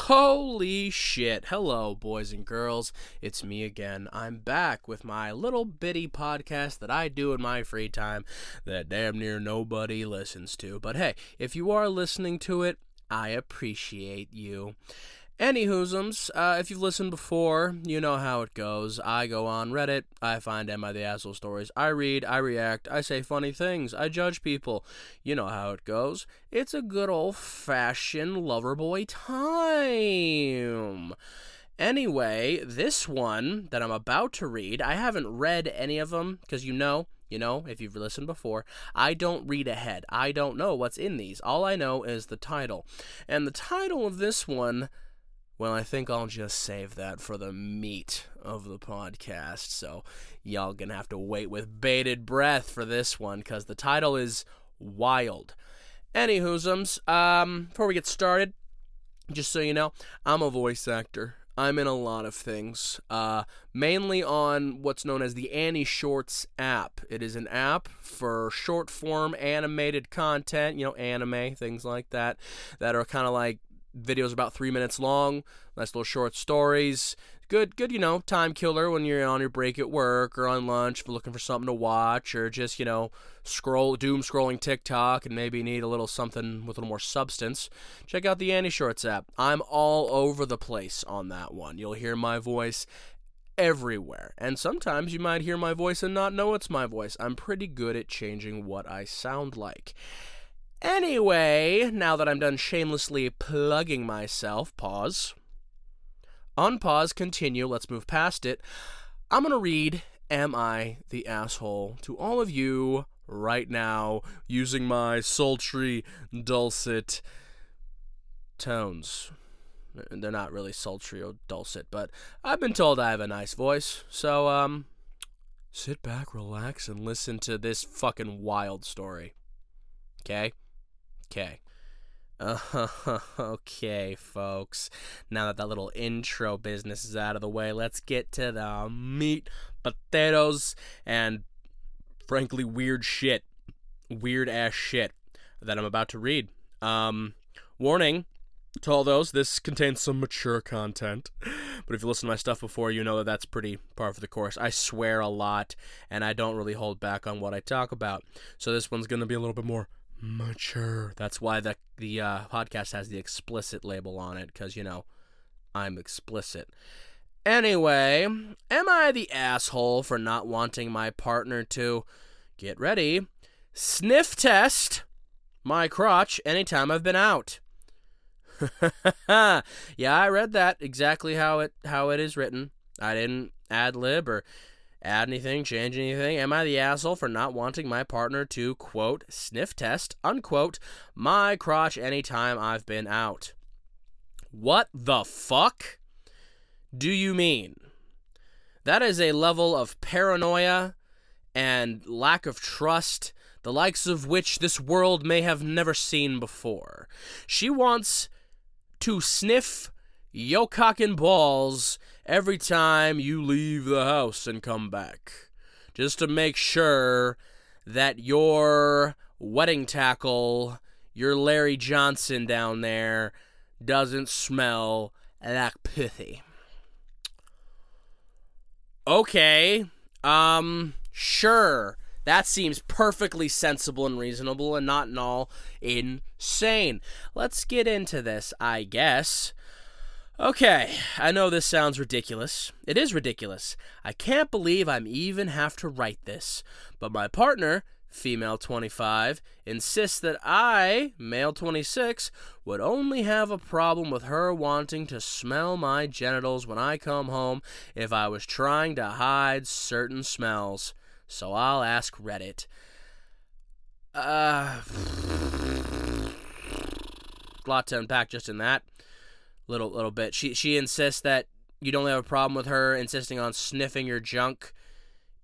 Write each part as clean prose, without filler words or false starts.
Holy shit. Hello, boys and girls. It's me again. I'm back with my little bitty podcast that I do in my free time that damn near nobody listens to. But hey, if you are listening to it, I appreciate you. Anywhoozums, if you've listened before, you know how it goes. I go on Reddit, I find Am I the Asshole stories, I read, I react, I say funny things, I judge people. You know how it goes. It's a good old-fashioned Loverboy time. Anyway, this one that I'm about to read, I haven't read any of them, because you know, if you've listened before, I don't read ahead. I don't know what's in these. All I know is the title. And the title of this one, well, I think I'll just save that for the meat of the podcast, so y'all gonna have to wait with bated breath for this one, because the title is wild. Anywhoozums, before we get started, just so you know, I'm a voice actor. I'm in a lot of things, mainly on what's known as the Annie Shorts app. It is an app for short-form animated content, anime, things like that are kind of like videos about 3 minutes long, nice little short stories. Good, time killer when you're on your break at work or on lunch for looking for something to watch, or just, doom scrolling TikTok and maybe need a little something with a little more substance. Check out the Annie Shorts app. I'm all over the place on that one. You'll hear my voice everywhere. And sometimes you might hear my voice and not know it's my voice. I'm pretty good at changing what I sound like. Anyway, now that I'm done shamelessly plugging myself, pause. Unpause, continue, let's move past it. I'm going to read Am I the Asshole to all of you right now using my sultry, dulcet tones. They're not really sultry or dulcet, but I've been told I have a nice voice, so, sit back, relax, and listen to this fucking wild story. Okay? Okay, folks. Now that little intro business is out of the way, let's get to the meat, potatoes, and frankly weird ass shit that I'm about to read. Warning to all those, this contains some mature content, but if you listen to my stuff before, you know that that's pretty par for the course. I swear a lot, and I don't really hold back on what I talk about, so this one's going to be a little bit more mature. That's why the podcast has the explicit label on it, because, I'm explicit. Anyway, am I the asshole for not wanting my partner to, get ready, sniff test my crotch anytime I've been out? Yeah, I read that exactly how it is written. I didn't ad-lib or add anything, change anything. Am I the asshole for not wanting my partner to, quote, sniff test, unquote, my crotch anytime I've been out? What the fuck do you mean? That is a level of paranoia and lack of trust, the likes of which this world may have never seen before. She wants to sniff yo cock and balls every time you leave the house and come back, just to make sure that your wedding tackle, your Larry Johnson down there, doesn't smell like pussy. Okay, sure. That seems perfectly sensible and reasonable and not at all insane. Let's get into this, I guess. Okay, I know this sounds ridiculous. It is ridiculous. I can't believe I'm even have to write this. But my partner, female 25, insists that I, male 26, would only have a problem with her wanting to smell my genitals when I come home if I was trying to hide certain smells. So I'll ask Reddit. A lot to unpack just in that little bit. She insists that you'd only have a problem with her insisting on sniffing your junk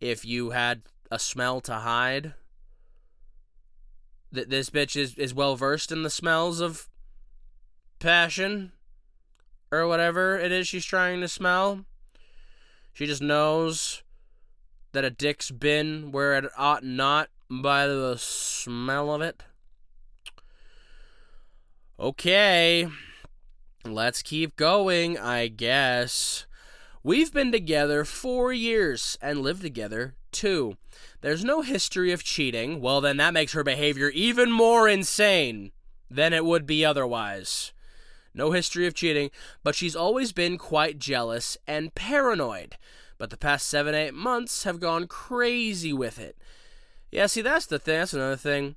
if you had a smell to hide. This bitch is well versed in the smells of passion or whatever it is she's trying to smell. She just knows that a dick's been where it ought not by the smell of it. Okay. Let's keep going, I guess. We've been together 4 years and lived together 2. There's no history of cheating. Well, then that makes her behavior even more insane than it would be otherwise. No history of cheating, but she's always been quite jealous and paranoid. But the past 7-8 months have gone crazy with it. Yeah, see, that's the thing. That's another thing.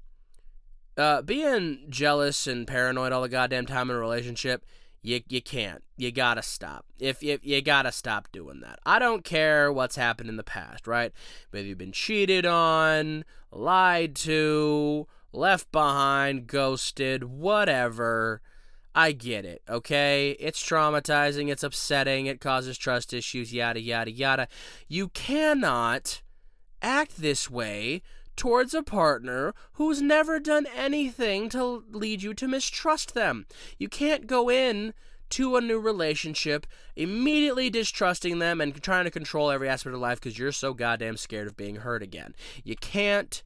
Being jealous and paranoid all the goddamn time in a relationship, you can't. You gotta stop. If you gotta stop doing that. I don't care what's happened in the past, right? Whether you've been cheated on, lied to, left behind, ghosted, whatever. I get it, okay? It's traumatizing, it's upsetting, it causes trust issues, yada, yada, yada. You cannot act this way towards a partner who's never done anything to lead you to mistrust them. You can't go in to a new relationship immediately distrusting them and trying to control every aspect of life because you're so goddamn scared of being hurt again. You can't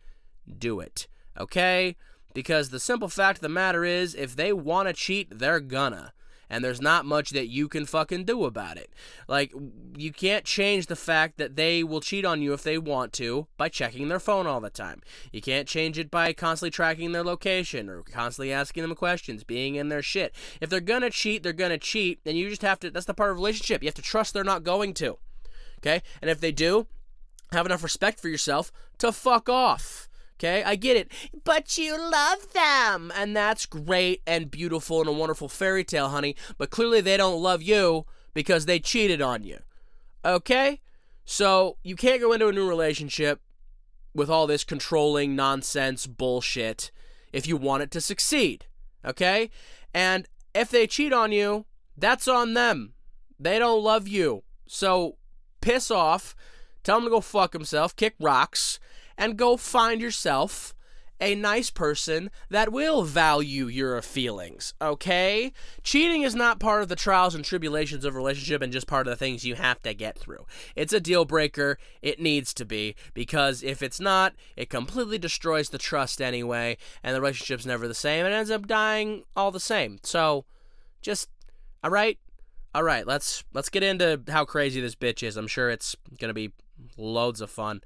do it, okay? Because the simple fact of the matter is, if they want to cheat, they're gonna. And there's not much that you can fucking do about it. Like, you can't change the fact that they will cheat on you if they want to by checking their phone all the time. You can't change it by constantly tracking their location or constantly asking them questions, being in their shit. If they're gonna cheat, they're gonna cheat, and you just have to, that's the part of a relationship. You have to trust they're not going to. Okay? And if they do, have enough respect for yourself to fuck off. Okay, I get it. But you love them. And that's great and beautiful and a wonderful fairy tale, honey. But clearly they don't love you because they cheated on you. Okay? So you can't go into a new relationship with all this controlling nonsense bullshit if you want it to succeed. Okay? And if they cheat on you, that's on them. They don't love you. So piss off. Tell them to go fuck himself. Kick rocks. And go find yourself a nice person that will value your feelings, okay? Cheating is not part of the trials and tribulations of a relationship and just part of the things you have to get through. It's a deal breaker. It needs to be, because if it's not, it completely destroys the trust anyway, and the relationship's never the same. It ends up dying all the same. So, just, all right, let's get into how crazy this bitch is. I'm sure it's going to be loads of fun.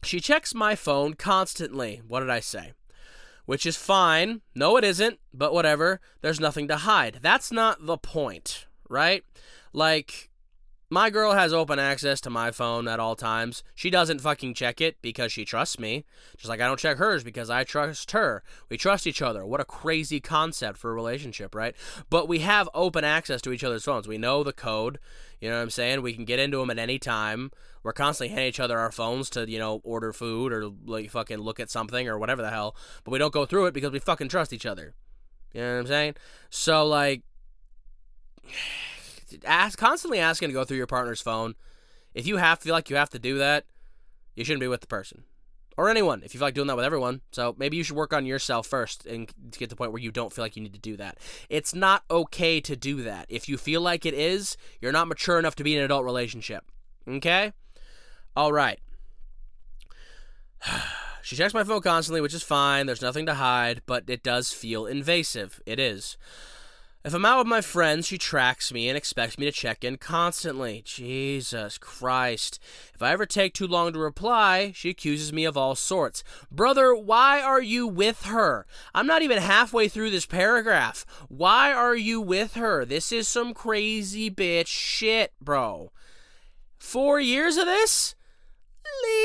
She checks my phone constantly. What did I say? Which is fine. No, it isn't, but whatever. There's nothing to hide. That's not the point, right? Like, my girl has open access to my phone at all times. She doesn't fucking check it because she trusts me. Just like I don't check hers because I trust her. We trust each other. What a crazy concept for a relationship, right? But we have open access to each other's phones. We know the code. You know what I'm saying? We can get into them at any time. We're constantly handing each other our phones to, order food or like fucking look at something or whatever the hell. But we don't go through it because we fucking trust each other. You know what I'm saying? So, like, constantly asking to go through your partner's phone. If you feel like you have to do that, you shouldn't be with the person. Or anyone, if you feel like doing that with everyone. So maybe you should work on yourself first and get to the point where you don't feel like you need to do that. It's not okay to do that. If you feel like it is, you're not mature enough to be in an adult relationship. Okay? All right. She checks my phone constantly, which is fine. There's nothing to hide, but it does feel invasive. It is. If I'm out with my friends, she tracks me and expects me to check in constantly. Jesus Christ. If I ever take too long to reply, she accuses me of all sorts. Brother, why are you with her? I'm not even halfway through this paragraph. Why are you with her? This is some crazy bitch shit, bro. 4 years of this?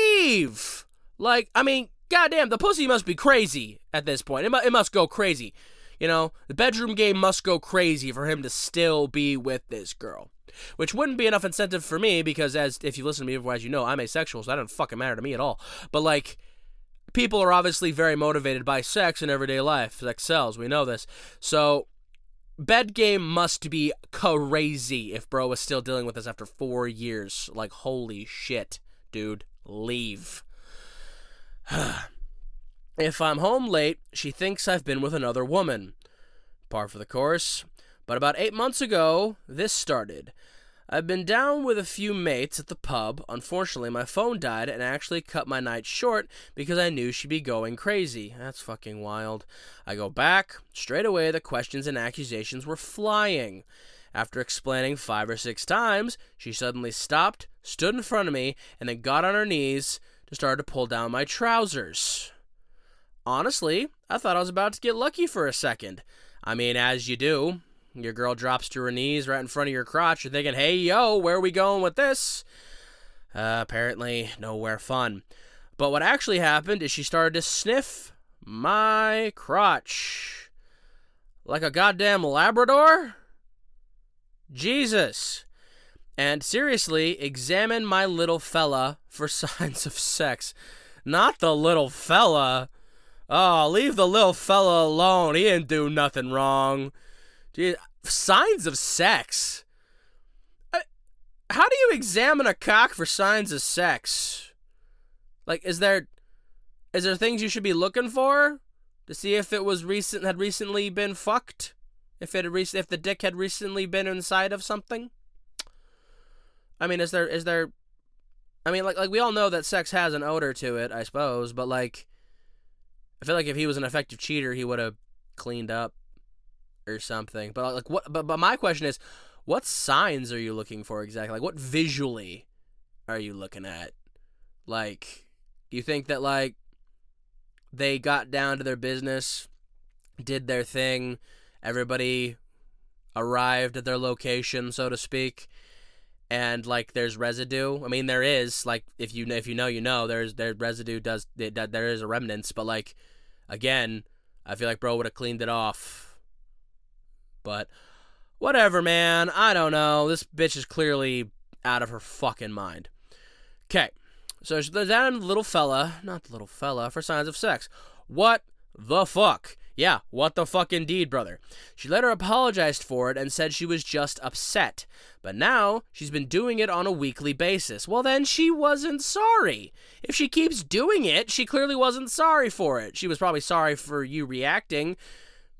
Leave. Like, I mean, goddamn, the pussy must be crazy at this point. It must go crazy. The bedroom game must go crazy for him to still be with this girl. Which wouldn't be enough incentive for me because, if you listen to me before, as you know, I'm asexual, so that doesn't fucking matter to me at all. But, like, people are obviously very motivated by sex in everyday life. Sex sells, we know this. So, bed game must be crazy if bro is still dealing with this after 4 years. Like, holy shit, dude, leave. If I'm home late, she thinks I've been with another woman. Par for the course. But about 8 months ago, this started. I've been down with a few mates at the pub. Unfortunately, my phone died and actually cut my night short because I knew she'd be going crazy. That's fucking wild. I go back. Straight away, the questions and accusations were flying. After explaining 5 or 6 times, she suddenly stopped, stood in front of me, and then got on her knees to start to pull down my trousers. Honestly, I thought I was about to get lucky for a second. I mean, as you do. Your girl drops to her knees right in front of your crotch. You're thinking, hey, yo, where are we going with this? Apparently, nowhere fun. But what actually happened is she started to sniff my crotch. Like a goddamn Labrador? Jesus. And seriously, examine my little fella for signs of sex. Not the little fella. Oh, leave the little fella alone. He didn't do nothing wrong. Dude, signs of sex? How do you examine a cock for signs of sex? Like, is there things you should be looking for to see if it was had recently been fucked? If the dick had recently been inside of something? I mean, is there? I mean, like we all know that sex has an odor to it, I suppose, but like, I feel like if he was an effective cheater, he would have cleaned up or something. But like, what? But my question is, what signs are you looking for exactly? Like, what visually are you looking at? Like, you think that like they got down to their business, did their thing, everybody arrived at their location, so to speak, and like there's residue. I mean, there is, like, if you know, you know, there's residue there is a remnants, but like, again, I feel like bro would have cleaned it off. But whatever, man. I don't know. This bitch is clearly out of her fucking mind. Okay. So there's that little fella, not the little fella, for signs of sex. What the fuck? Yeah, what the fuck indeed, brother. She later apologized for it and said she was just upset. But now she's been doing it on a weekly basis. Well, then she wasn't sorry. If she keeps doing it, she clearly wasn't sorry for it. She was probably sorry for you reacting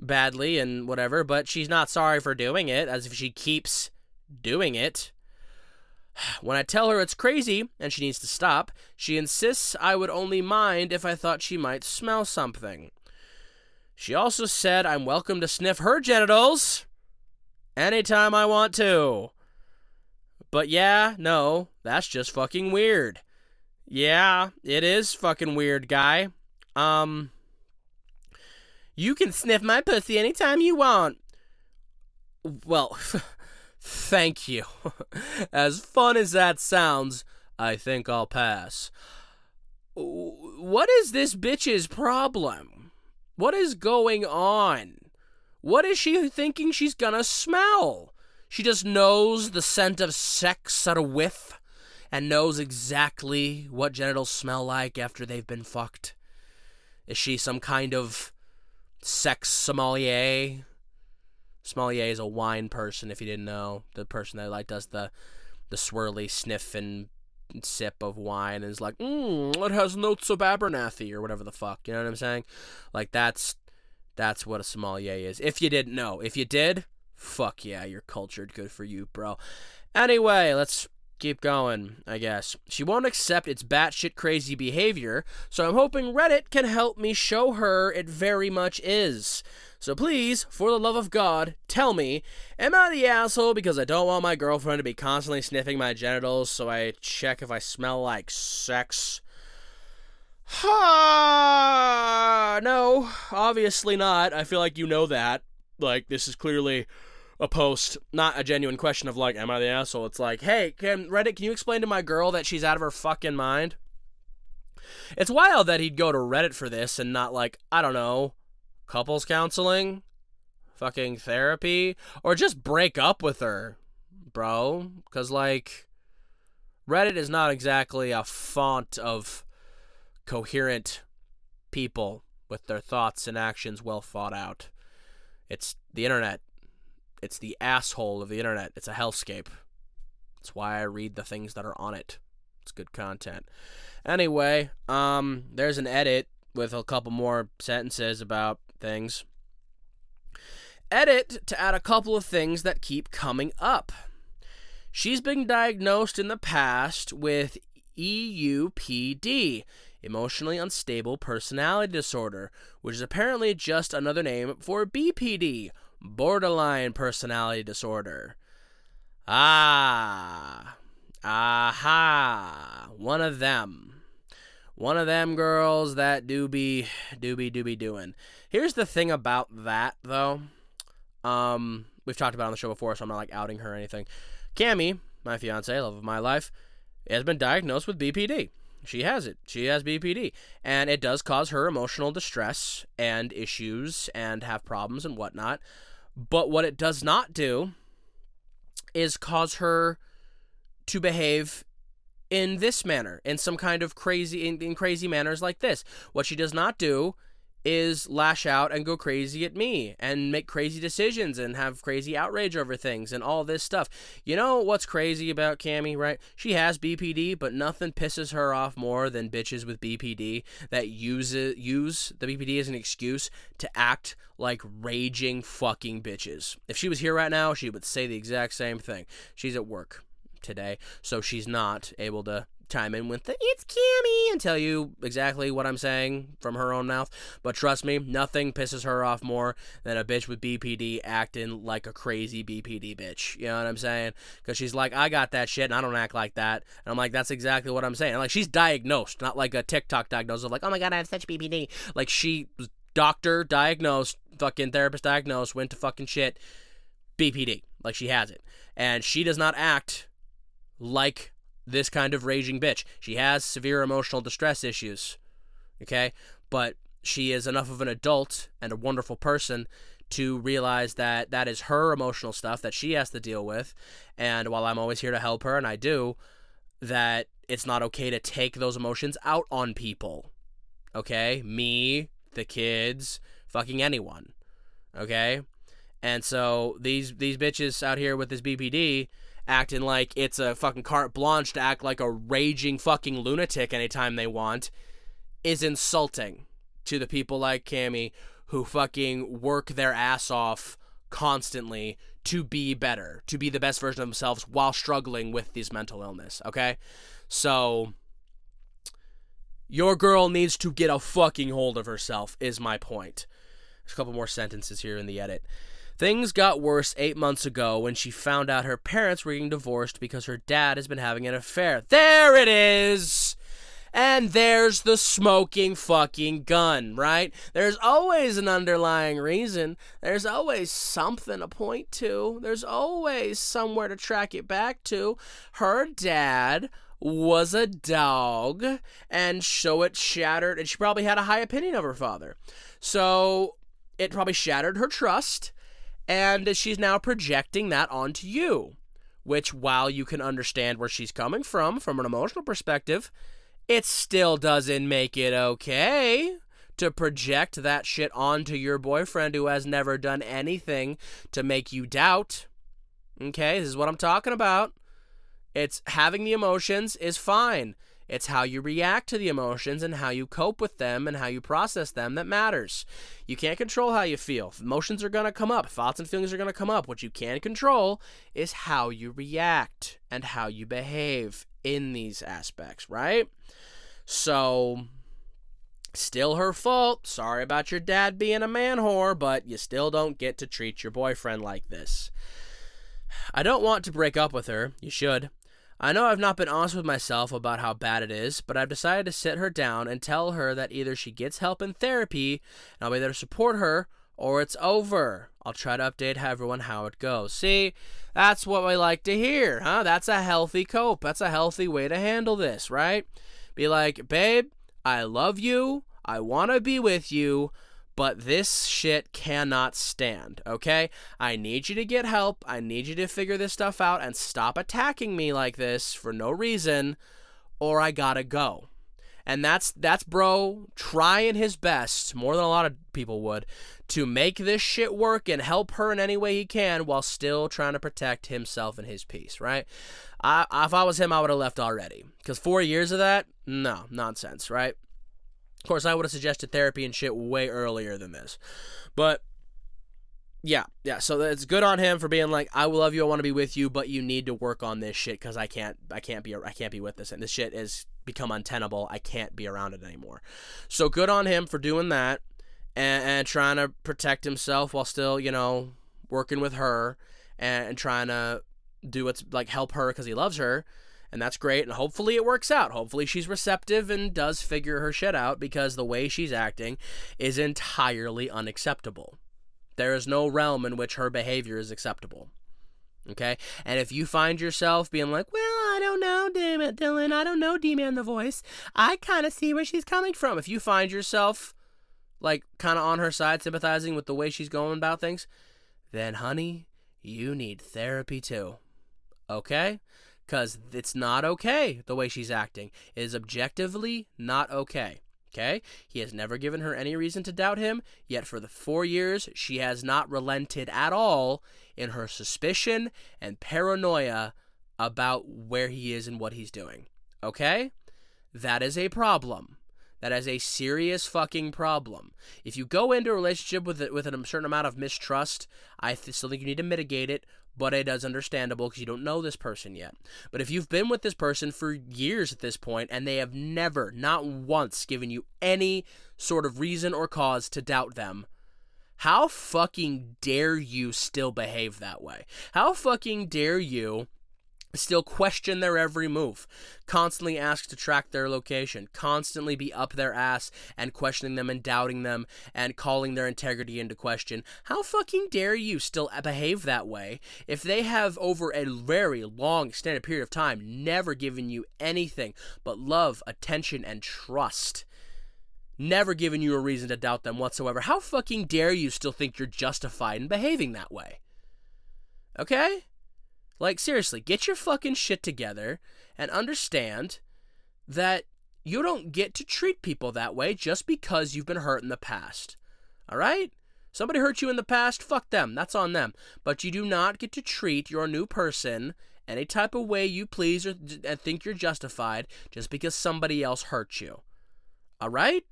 badly and whatever, but she's not sorry for doing it, as if she keeps doing it. When I tell her it's crazy and she needs to stop, she insists I would only mind if I thought she might smell something. She also said I'm welcome to sniff her genitals anytime I want to. But yeah, no, that's just fucking weird. Yeah, it is fucking weird, guy. You can sniff my pussy anytime you want. Well, thank you. As fun as that sounds, I think I'll pass. What is this bitch's problem? What is going on? What is she thinking she's gonna smell? She just knows the scent of sex at a whiff and knows exactly what genitals smell like after they've been fucked. Is she some kind of sex sommelier? Sommelier is a wine person, if you didn't know. The person that like does the swirly sniff and sip of wine and is like, it has notes of Abernathy or whatever the fuck. You know what I'm saying? Like that's what a sommelier is. If you didn't know. If you did, fuck yeah, you're cultured. Good for you, bro. Anyway, let's keep going, I guess. She won't accept its batshit crazy behavior, so I'm hoping Reddit can help me show her it very much is. So please, for the love of God, tell me, am I the asshole because I don't want my girlfriend to be constantly sniffing my genitals so I check if I smell like sex? No, obviously not. I feel like you know that. Like, this is clearly a post, not a genuine question of like, am I the asshole? It's like, hey, Reddit, can you explain to my girl that she's out of her fucking mind? It's wild that he'd go to Reddit for this and not like, I don't know, couples counseling, fucking therapy, or just break up with her, bro. Because like, Reddit is not exactly a font of coherent people with their thoughts and actions well thought out. It's the internet. It's the asshole of the internet. It's a hellscape. That's why I read the things that are on it. It's good content. Anyway, there's an edit with a couple more sentences about things. Edit to add a couple of things that keep coming up. She's been diagnosed in the past with EUPD, emotionally unstable personality disorder, which is apparently just another name for BPD, borderline personality disorder. Aha, one of them. One of them girls that do be doing. Here's the thing about that, though. We've talked about it on the show before, so I'm not like outing her or anything. Cammie, my fiance, love of my life, has been diagnosed with BPD. She has it. She has BPD. And it does cause her emotional distress and issues and have problems and whatnot. But what it does not do is cause her to behave in this manner, in some kind of crazy, in crazy manners like this. What she does not do is lash out and go crazy at me and make crazy decisions and have crazy outrage over things and all this stuff. You know what's crazy about Cammie, right? She has BPD, but nothing pisses her off more than bitches with BPD that use the BPD as an excuse to act like raging fucking bitches. If she was here right now, she would say the exact same thing. She's at work today, so she's not able to chime in with the "it's Cammie" and tell you exactly what I'm saying from her own mouth. But trust me, nothing pisses her off more than a bitch with BPD acting like a crazy BPD bitch. You know what I'm saying? Because she's like, I got that shit and I don't act like that. And I'm like, that's exactly what I'm saying. And like, she's diagnosed, not like a TikTok diagnosis of like, oh my god, I have such BPD. Like, she was doctor diagnosed, fucking therapist diagnosed, went to fucking shit, BPD. Like, she has it. And she does not act like this kind of raging bitch. She has severe emotional distress issues, okay? But she is enough of an adult and a wonderful person to realize that that is her emotional stuff that she has to deal with. And while I'm always here to help her, and I do, that it's not okay to take those emotions out on people, okay? Me, the kids, fucking anyone, okay? And so these bitches out here with this BPD acting like it's a fucking carte blanche to act like a raging fucking lunatic anytime they want is insulting to the people like Cammie who fucking work their ass off constantly to be better, to be the best version of themselves while struggling with this mental illness, okay? So your girl needs to get a fucking hold of herself is my point. There's a couple more sentences here in the edit. Things got worse 8 months ago when she found out her parents were getting divorced because her dad has been having an affair. There it is! And there's the smoking fucking gun, right? There's always an underlying reason. There's always something to point to. There's always somewhere to track it back to. Her dad was a dog, and so it shattered, and she probably had a high opinion of her father. So it probably shattered her trust. And she's now projecting that onto you, which, while you can understand where she's coming from an emotional perspective, it still doesn't make it okay to project that shit onto your boyfriend who has never done anything to make you doubt. Okay, this is what I'm talking about. It's having the emotions is fine. It's how you react to the emotions and how you cope with them and how you process them that matters. You can't control how you feel. Emotions are going to come up. Thoughts and feelings are going to come up. What you can control is how you react and how you behave in these aspects, right? So, still her fault. Sorry about your dad being a man whore, but you still don't get to treat your boyfriend like this. I don't want to break up with her. You should. I know I've not been honest with myself about how bad it is, but I've decided to sit her down and tell her that either she gets help in therapy, and I'll be there to support her, or it's over. I'll try to update everyone how it goes. See, that's what we like to hear, huh? That's a healthy cope. That's a healthy way to handle this, right? Be like, babe, I love you. I want to be with you. But this shit cannot stand, okay? I need you to get help. I need you to figure this stuff out and stop attacking me like this for no reason, or I gotta go. And that's bro trying his best, more than a lot of people would, to make this shit work and help her in any way he can while still trying to protect himself and his peace, right? If I was him, I would have left already. Because 4 years of that? No, nonsense, right? Of course, I would have suggested therapy and shit way earlier than this. But Yeah. So it's good on him for being like, I will love you, I want to be with you, but you need to work on this shit because I can't be with this, and this shit has become untenable. I can't be around it anymore. So good on him for doing that and trying to protect himself while still, working with her and trying to do what's like help her because he loves her. And that's great, and hopefully it works out. Hopefully she's receptive and does figure her shit out, because the way she's acting is entirely unacceptable. There is no realm in which her behavior is acceptable. Okay? And if you find yourself being like, well, I don't know, damn it, Dylan, I don't know, D-Man the voice, I kind of see where she's coming from. If you find yourself, like, kind of on her side, sympathizing with the way she's going about things, then, honey, you need therapy too. Okay? Because it's not okay the way she's acting. It is objectively not okay. Okay? He has never given her any reason to doubt him, yet for the 4 years, she has not relented at all in her suspicion and paranoia about where he is and what he's doing. Okay? That is a problem. That is a serious fucking problem. If you go into a relationship with a certain amount of mistrust, I still think you need to mitigate it, but it is understandable because you don't know this person yet. But if you've been with this person for years at this point and they have never, not once, given you any sort of reason or cause to doubt them, how fucking dare you still behave that way? How fucking dare you still question their every move, constantly ask to track their location, constantly be up their ass and questioning them and doubting them and calling their integrity into question? How fucking dare you still behave that way if they have, over a very long extended period of time, never given you anything but love, attention, and trust? Never given you a reason to doubt them whatsoever. How fucking dare you still think you're justified in behaving that way? Okay? Like, seriously, get your fucking shit together and understand that you don't get to treat people that way just because you've been hurt in the past. All right? Somebody hurt you in the past, fuck them. That's on them. But you do not get to treat your new person any type of way you please or think you're justified just because somebody else hurt you. All right?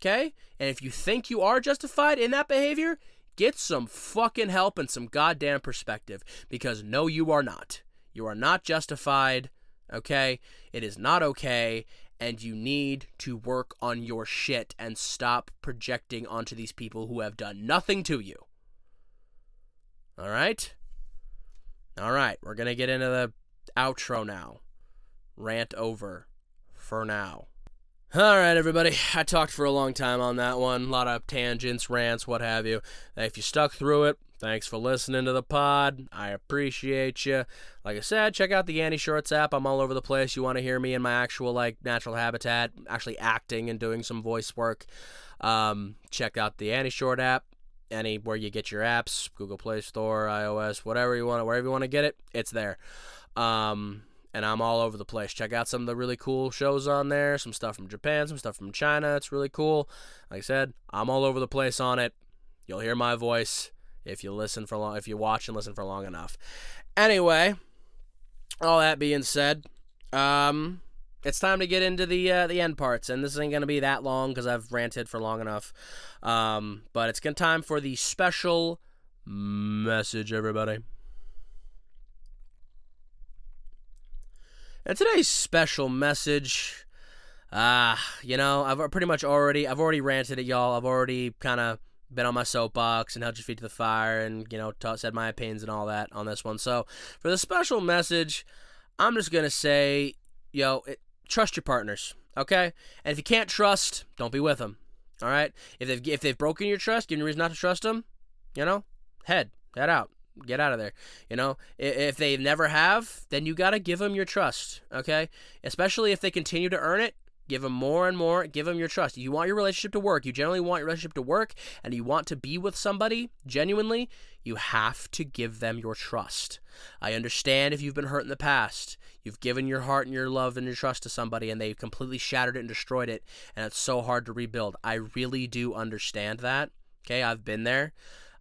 Okay? And if you think you are justified in that behavior, get some fucking help and some goddamn perspective, because no, you are not. You are not justified, okay? It is not okay, and you need to work on your shit and stop projecting onto these people who have done nothing to you. All right? All right, we're going to get into the outro now. Rant over for now. All right, everybody. I talked for a long time on that one. A lot of tangents, rants, what have you. If you stuck through it, thanks for listening to the pod. I appreciate you. Like I said, check out the Annie Shorts app. I'm all over the place. You want to hear me in my actual, natural habitat, actually acting and doing some voice work. Check out the Annie Short app. Anywhere you get your apps, Google Play Store, iOS, wherever you want to get it, it's there. And I'm all over the place. Check out some of the really cool shows on there. Some stuff from Japan, some stuff from China. It's really cool. Like I said, I'm all over the place on it. You'll hear my voice if you watch and listen for long enough. Anyway, all that being said, it's time to get into the end parts, and this ain't gonna be that long because I've ranted for long enough. But it's time for the special message, everybody. And today's special message, I've already ranted at y'all. I've already kind of been on my soapbox and held your feet to the fire and, said my opinions and all that on this one. So for the special message, I'm just going to say, trust your partners, okay? And if you can't trust, don't be with them, all right? If they've broken your trust, give you a reason not to trust them, head out. Get out of there. If they never have, then you got to give them your trust, okay? Especially if they continue to earn it, give them more and more. Give them your trust. You want your relationship to work. You generally want your relationship to work, and you want to be with somebody genuinely, you have to give them your trust. I understand if you've been hurt in the past. You've given your heart and your love and your trust to somebody, and they've completely shattered it and destroyed it, and it's so hard to rebuild. I really do understand that, okay? I've been there.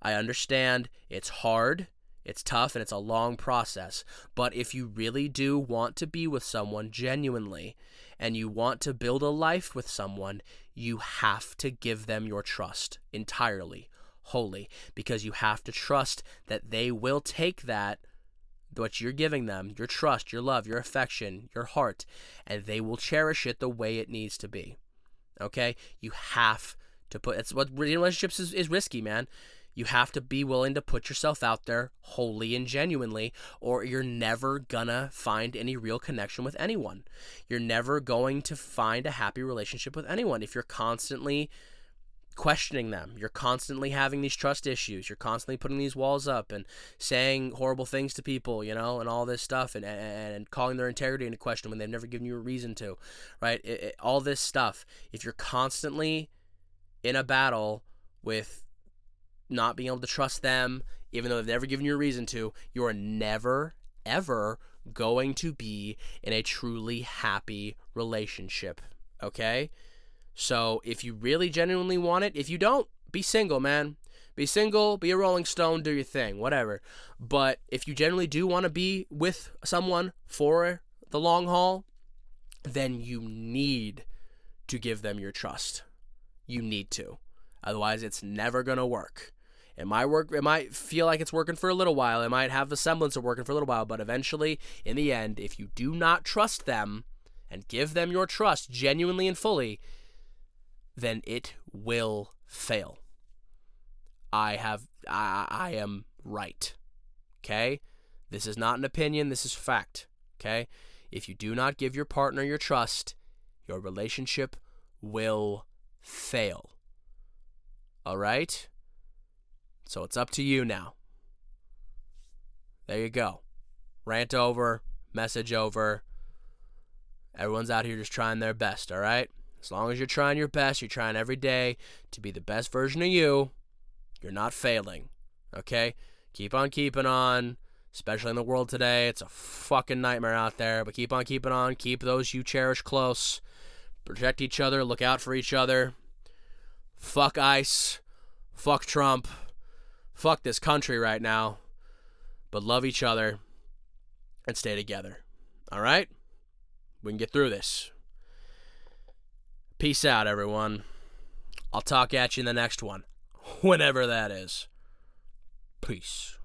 I understand it's hard, it's tough, and it's a long process. But if you really do want to be with someone genuinely, and you want to build a life with someone, you have to give them your trust entirely, wholly, because you have to trust that they will take that, what you're giving them, your trust, your love, your affection, your heart, and they will cherish it the way it needs to be. Okay? You have to put, it's what relationships is risky, man. You have to be willing to put yourself out there wholly and genuinely, or you're never gonna find any real connection with anyone. You're never going to find a happy relationship with anyone if you're constantly questioning them. You're constantly having these trust issues. You're constantly putting these walls up and saying horrible things to people, and all this stuff, and calling their integrity into question when they've never given you a reason to, right? All this stuff. If you're constantly in a battle with not being able to trust them, even though they've never given you a reason to, you are never, ever going to be in a truly happy relationship, okay? So if you really genuinely want it, if you don't, be single, man. Be single, be a Rolling Stone, do your thing, whatever. But if you generally do want to be with someone for the long haul, then you need to give them your trust. You need to. Otherwise, it's never going to work. It might work. It might feel like it's working for a little while. It might have the semblance of working for a little while. But eventually, in the end, if you do not trust them and give them your trust genuinely and fully, then it will fail. I am right. Okay? This is not an opinion. This is fact. Okay? If you do not give your partner your trust, your relationship will fail. All right? So it's up to you now. There you go. Rant over, message over. Everyone's out here just trying their best, all right? As long as you're trying your best, you're trying every day to be the best version of you, you're not failing, okay? Keep on keeping on, especially in the world today. It's a fucking nightmare out there, but keep on keeping on. Keep those you cherish close. Protect each other. Look out for each other. Fuck ICE. Fuck Trump. Fuck this country right now. But love each other and stay together, all right? We can get through this. Peace out, everyone. I'll talk at you in the next one, whenever that is. Peace.